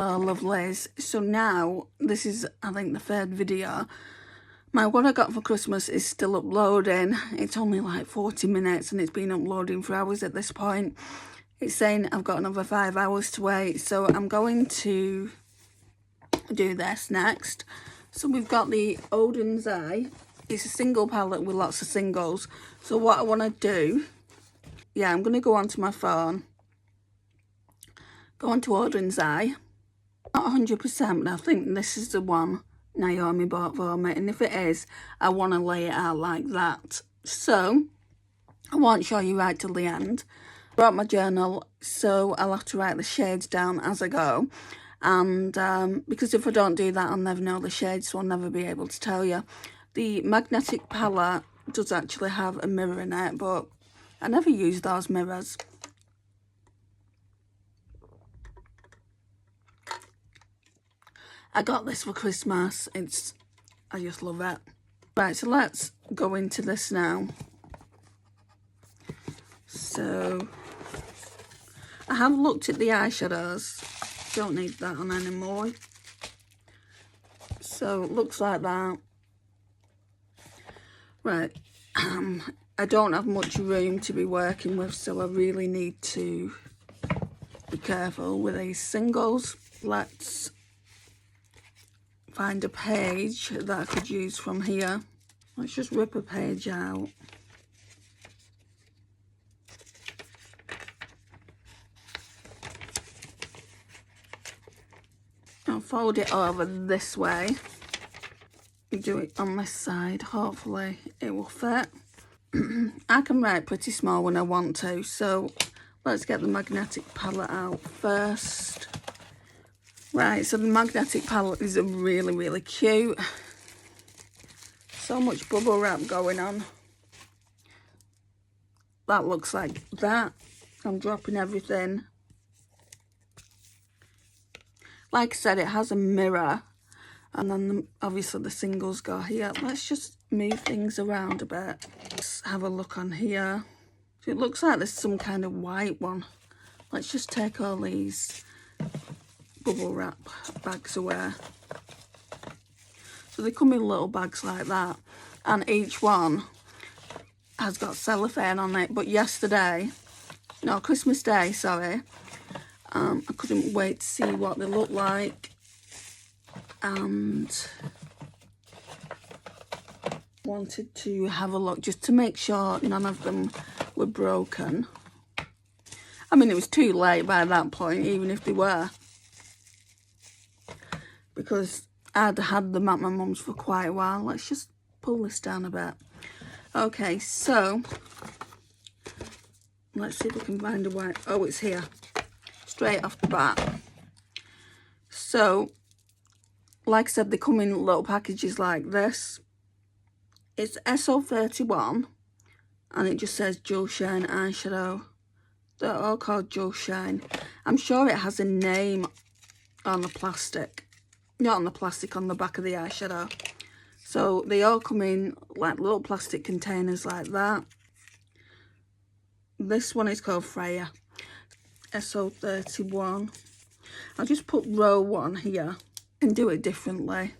Oh, lovelies. So now, this is, I think, the third video. My what I got for Christmas is still uploading. It's only like 40 minutes and it's been uploading for hours at this point. It's saying I've got another 5 hours to wait. So I'm going to do this next. So we've got the Odens Eye. It's a single palette with lots of singles. So what I want to do, yeah, I'm going to go onto my phone. Go onto Odens Eye. Not 100%, but I think this is the one Naomi bought for me, and if it is, I want to lay it out like that. So I won't show you right till the end. I brought my journal, so I'll have to write the shades down as I go, and because if I don't do that, I'll never know the shades, so I'll never be able to tell you. The magnetic palette does actually have a mirror in it, but I never use those mirrors. I got this for Christmas. I just love it. Right, so let's go into this now. So, I have looked at the eyeshadows. Don't need that on anymore. So, it looks like that. Right, I don't have much room to be working with, so I really need to be careful with these singles. Let's find a page that I could use from here. Let's just rip a page out. I'll fold it over this way. Do it on this side. Hopefully it will fit. I can write pretty small when I want to, so let's get the magnetic palette out first. Right, so the magnetic palette is really, really cute. So much bubble wrap going on. That looks like that. I'm dropping everything. Like I said, it has a mirror. And then obviously the singles go here. Let's just move things around a bit. Let's have a look on here. So it looks like there's some kind of white one. Let's just take all these bubble wrap bags away. So they come in little bags like that, and each one has got cellophane on it. But Christmas Day, sorry, I couldn't wait to see what they look like, and wanted to have a look just to make sure none of them were broken. I mean, it was too late by that point, even if they were, because I'd had them at my mum's for quite a while. Let's just pull this down a bit. Okay, so let's see if we can find a white. Oh, it's here, straight off the bat. So, like I said, they come in little packages like this. It's SO31, and it just says Jewel Shine Eyeshadow. They're all called Jewel Shine. I'm sure it has a name on the plastic. Not on the plastic, on the back of the eyeshadow. So they all come in like little plastic containers like that. This one is called Freya. SO31. I'll just put row 1 here and do it differently.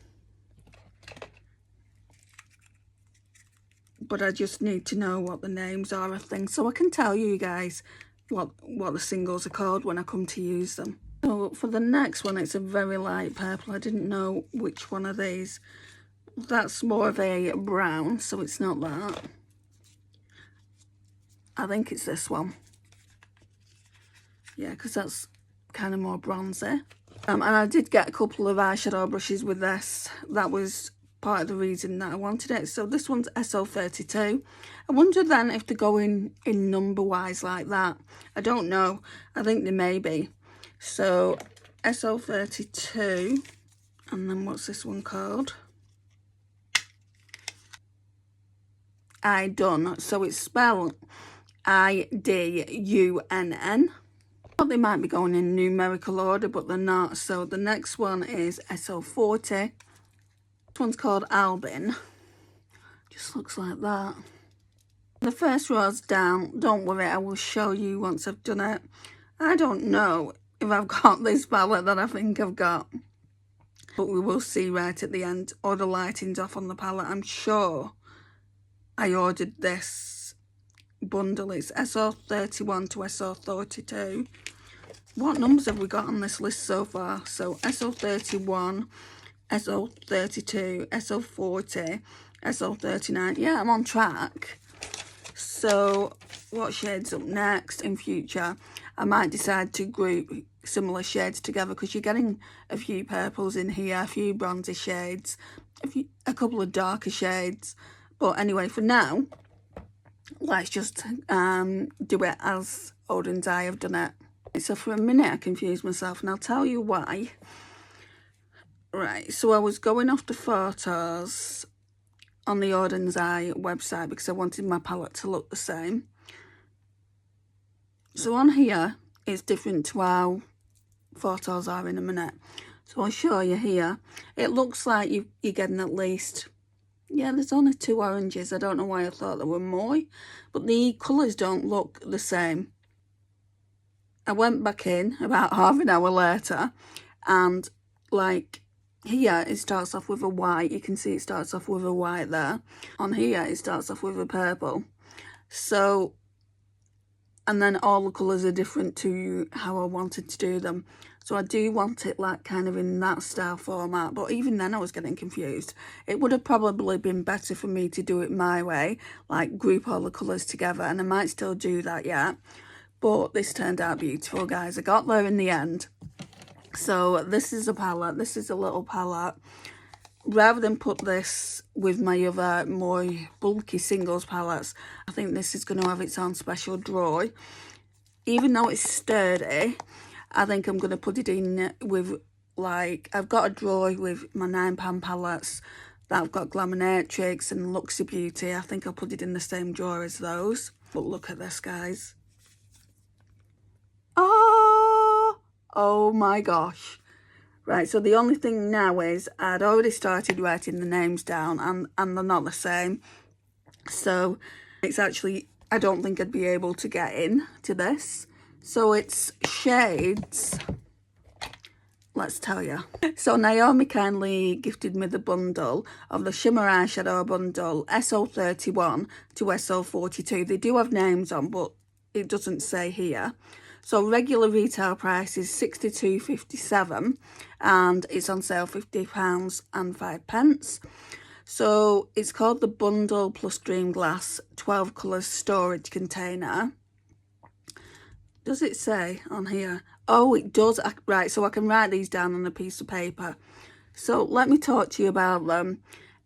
But I just need to know what the names are of things, so I can tell you guys what the singles are called when I come to use them. So for the next one, it's a very light purple. I didn't know which one of these. That's more of a brown, so it's not that. I think it's this one. Yeah, because that's kind of more bronzy. And I did get a couple of eyeshadow brushes with this. That was part of the reason that I wanted it. So this one's SO32. I wonder then if they're going in number wise like that. I don't know. I think they may be. So SO32, and then what's this one called? IDunn. So it's spelled IDunn. Thought they might be going in numerical order, but they're not. So the next one is SO40. This one's called Albin. Just looks like that. The first row's down. Don't worry, I will show you once I've done it. I don't know if I've got this palette that I think I've got. But we will see right at the end, or the lighting's off on the palette. I'm sure I ordered this bundle. It's SO31 to SO32. What numbers have we got on this list so far? So SO31, SO32, SO40, SO39. Yeah, I'm on track. So what shades up next in future? I might decide to group similar shades together, because you're getting a few purples in here, a few bronzy shades, a couple of darker shades. But anyway, for now, let's just do it as Odens I have done it. So for a minute I confused myself, and I'll tell you why. Right, so I was going off the photos on the Odens I website because I wanted my palette to look the same. So on here, it's different to how photos are in a minute. So I'll show you here. It looks like you're getting at least, yeah, there's only 2 oranges. I don't know why I thought there were more, but the colours don't look the same. I went back in about half an hour later, and like here it starts off with a white. You can see it starts off with a white there. On here it starts off with a purple. So, and then all the colours are different to how I wanted to do them. So I do want it like kind of in that style format, but even then I was getting confused. It would have probably been better for me to do it my way, like group all the colours together, and I might still do that yet. But this turned out beautiful, guys. I got there in the end. So this is a palette. This is a little palette. Rather than put this with my other more bulky singles palettes, I think this is going to have its own special drawer. Even though it's sturdy, I think I'm going to put it in with, like, I've got a drawer with my £9 palettes that I've got Glaminatrix and Luxy Beauty. I think I'll put it in the same drawer as those. But look at this, guys. Oh my gosh. Right, so the only thing now is I'd already started writing the names down, and they're not the same. So it's actually, I don't think I'd be able to get in to this. So it's shades, let's tell you. So Naomi kindly gifted me the bundle of the Shimmer Eyeshadow bundle, SO31 to SO42. They do have names on, but it doesn't say here. So regular retail price is £62.57, and it's on sale £50.05. So it's called the Bundle Plus Dream Glass 12 Colours Storage Container. Does it say on here? Oh, it does. Right, so I can write these down on a piece of paper. So let me talk to you about them.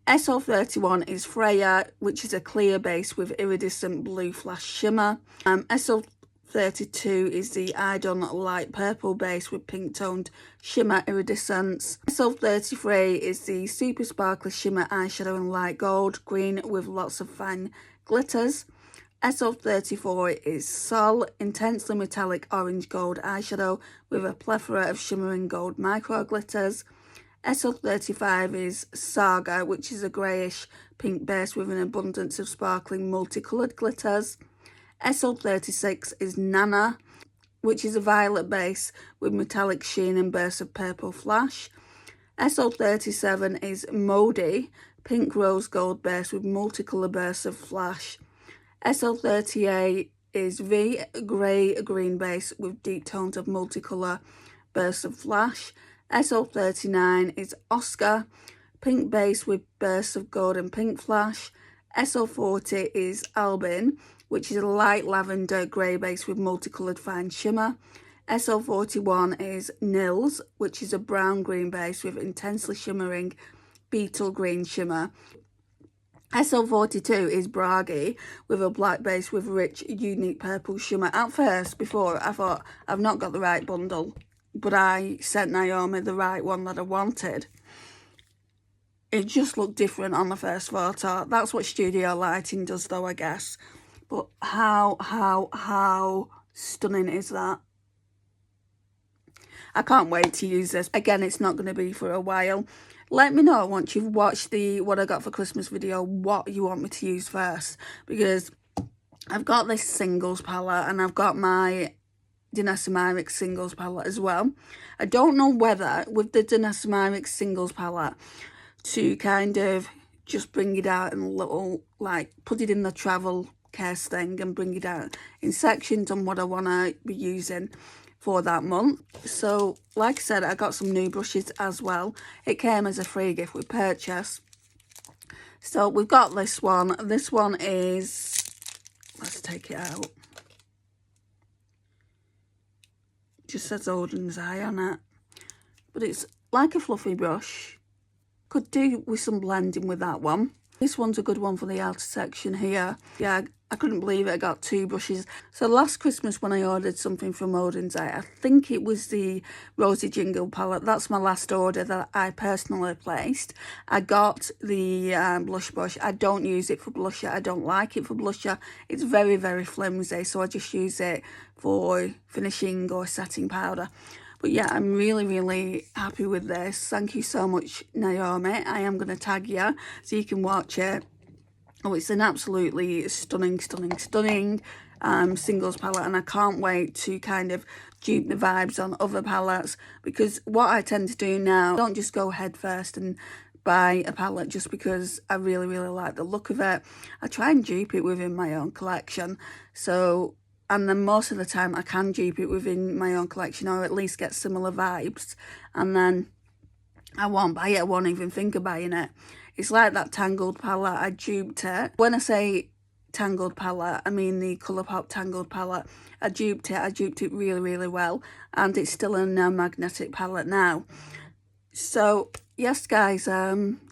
SO31 is Freya, which is a clear base with iridescent blue flash shimmer. SO32 is the IDunn light purple base with pink toned shimmer iridescence. SO33 is the super sparkly shimmer eyeshadow in light gold green with lots of fine glitters. SO34 is Sol intensely metallic orange gold eyeshadow with a plethora of shimmering gold micro glitters. SO35 is Saga, which is a greyish pink base with an abundance of sparkling multicoloured glitters. SO36 is Nana, which is a violet base with metallic sheen and bursts of purple flash. SO37 is Modi, pink rose gold base with multicolour bursts of flash. SO38 is V, grey green base with deep tones of multicolour bursts of flash. SO39 is Oscar, pink base with bursts of gold and pink flash. SO40 is Albin, which is a light lavender grey base with multicoloured fine shimmer. SO41 is Nils, which is a brown green base with intensely shimmering beetle green shimmer. SO42 is Bragi, with a black base with rich, unique purple shimmer. At first, before, I thought, I've not got the right bundle, but I sent Naomi the right one that I wanted. It just looked different on the first photo. That's what studio lighting does though, I guess. But how stunning is that? I can't wait to use this. Again, it's not going to be for a while. Let me know once you've watched the what I got for Christmas video what you want me to use first. Because I've got this singles palette and I've got my Denasomyrix Singles palette as well. I don't know whether with the Denasomyrix Singles palette to kind of just bring it out in a little, like, put it in the travel case thing and bring it out in sections on what I want to be using for that month. So like I said, I got some new brushes as well. It came as a free gift with purchase. So we've got this one. This one is, let's take it out. Just says Odens Eye on it, but it's like a fluffy brush. Could do with some blending with that one. This one's a good one for the outer section here. Yeah, I couldn't believe it. I got 2 brushes. So last Christmas when I ordered something from Odens, I think it was the Rosy Jingle palette. That's my last order that I personally placed. I got the blush brush. I don't use it for blusher. I don't like it for blusher. It's very, very flimsy, so I just use it for finishing or setting powder. But yeah, I'm really, really happy with this. Thank you so much, Naomi. I am going to tag you so you can watch it. Oh, it's an absolutely stunning, stunning, stunning singles palette. And I can't wait to kind of dupe the vibes on other palettes. Because what I tend to do now, I don't just go head first and buy a palette just because I really, really like the look of it. I try and dupe it within my own collection. So... and then most of the time I can dupe it within my own collection or at least get similar vibes. And then I won't buy it, I won't even think of buying it. It's like that Tangled palette, I duped it. When I say Tangled palette, I mean the Colourpop Tangled palette. I duped it really, really well. And it's still a magnetic palette now. So, yes guys,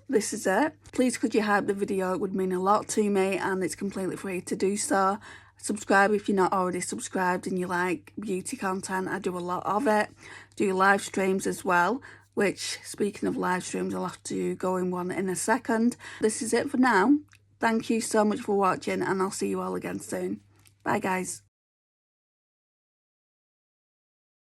this is it. Please could you hype the video, it would mean a lot to me and it's completely free to do so. Subscribe if you're not already subscribed and you like beauty content. I do a lot of it. Do live streams as well, which, speaking of live streams, I'll have to go in one in a second. This is it for now. Thank you so much for watching and I'll see you all again soon. Bye guys.